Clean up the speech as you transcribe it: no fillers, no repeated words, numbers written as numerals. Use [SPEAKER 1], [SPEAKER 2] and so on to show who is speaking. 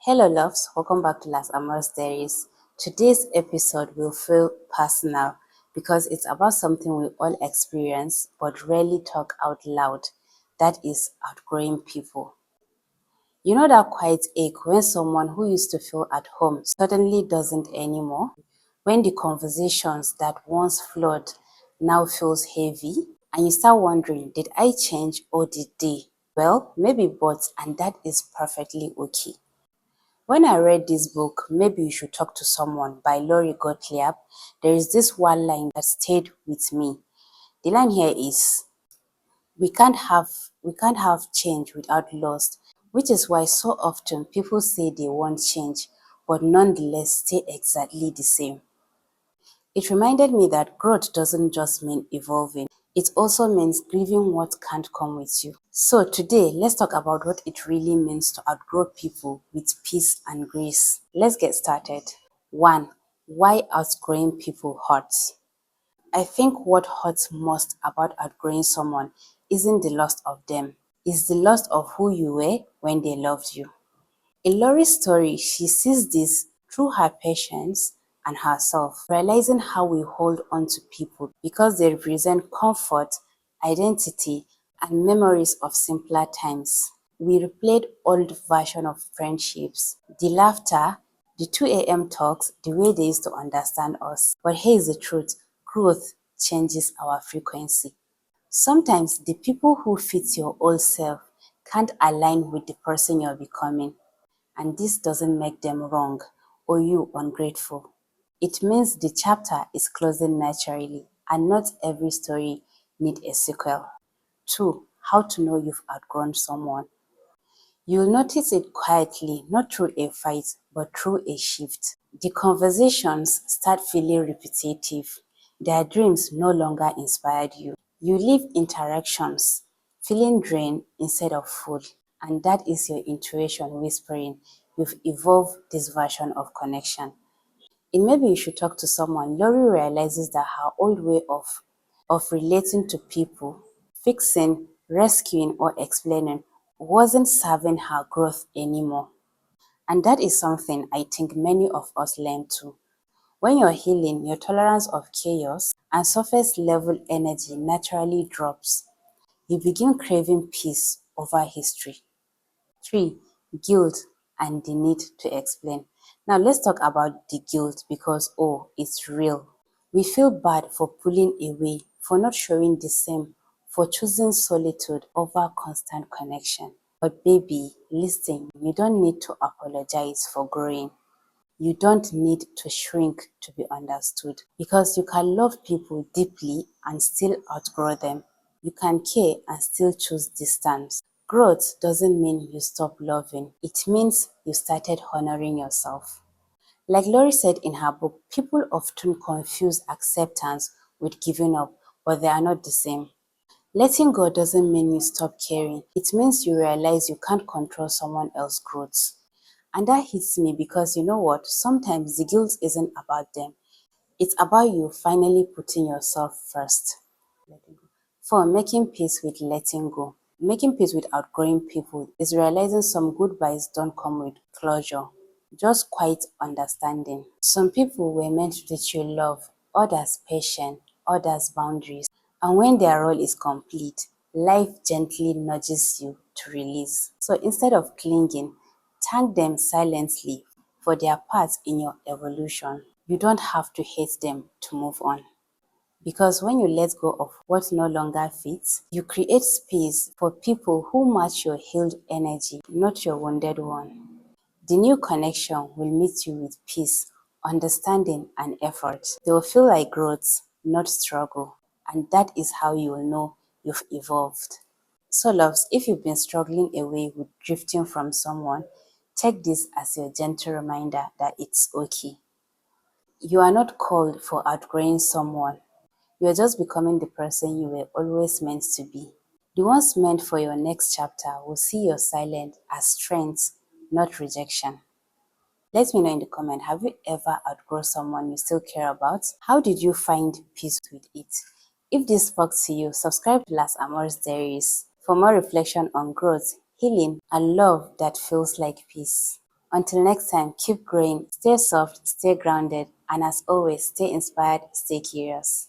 [SPEAKER 1] Hello loves, welcome back to Lassamor's diaries. Today's episode will feel personal because it's about something we all experience but rarely talk out loud. That is outgrowing people. You know that quiet ache when someone who used to feel at home suddenly doesn't anymore? When the conversations that once flowed now feels heavy and you start wondering, did I change or did they? Well, maybe both, and that is perfectly okay. When I read this book, Maybe You Should Talk to Someone by Lori Gottlieb, there is this one line that stayed with me. The line here is, we can't have change without loss, which is why so often people say they want change, but nonetheless stay exactly the same. It reminded me that growth doesn't just mean evolving, it also means grieving what can't come with you. So today, let's talk about what it really means to outgrow people with peace and grace. Let's get started. 1. Why outgrowing people hurts. I think what hurts most about outgrowing someone isn't the loss of them, it's the loss of who you were when they loved you. In Lori's story, she sees this through her patience and herself, realizing how we hold on to people because they represent comfort, identity, and memories of simpler times. We replayed old versions of friendships, the laughter, the 2 a.m. talks, the way they used to understand us. But here's the truth, growth changes our frequency. Sometimes the people who fit your old self can't align with the person you're becoming. And this doesn't make them wrong or you ungrateful. It means the chapter is closing naturally and not every story needs a sequel. 2. How to know you've outgrown someone. You'll notice it quietly, not through a fight, but through a shift. The conversations start feeling repetitive. Their dreams no longer inspired you. You leave interactions feeling drained instead of full. And that is your intuition whispering, you've evolved this version of connection. In Maybe You Should Talk to Someone, Lori realizes that her old way of relating to people, fixing, rescuing, or explaining, wasn't serving her growth anymore. And that is something I think many of us learn too. When you're healing, your tolerance of chaos and surface level energy naturally drops. You begin craving peace over history. 3. Guilt and the need to explain. Now let's talk about the guilt because, it's real. We feel bad for pulling away, for not showing the same, for choosing solitude over constant connection. But baby, listen, you don't need to apologize for growing. You don't need to shrink to be understood because you can love people deeply and still outgrow them. You can care and still choose distance. Growth doesn't mean you stop loving. It means you started honoring yourself. Like Lori said in her book, people often confuse acceptance with giving up, but they are not the same. Letting go doesn't mean you stop caring. It means you realize you can't control someone else's growth. And that hits me because you know what? Sometimes the guilt isn't about them. It's about you finally putting yourself first. 4. Making peace with letting go. Making peace with outgrowing people is realizing some goodbyes don't come with closure, just quiet understanding. Some people were meant to teach you love, others patience, others boundaries. And when their role is complete, life gently nudges you to release. So instead of clinging, thank them silently for their part in your evolution. You don't have to hate them to move on. Because when you let go of what no longer fits, you create space for people who match your healed energy, not your wounded one. The new connection will meet you with peace, understanding, and effort. They will feel like growth, not struggle. And that is how you will know you've evolved. So loves, if you've been struggling away with drifting from someone, take this as your gentle reminder that it's okay. You are not called for outgrowing someone. You are just becoming the person you were always meant to be. The ones meant for your next chapter will see your silence as strength, not rejection. Let me know in the comment, have you ever outgrown someone you still care about? How did you find peace with it? If this spoke to you, subscribe to Lassamor's Diaries for more reflection on growth, healing, and love that feels like peace. Until next time, keep growing, stay soft, stay grounded, and as always, stay inspired, stay curious.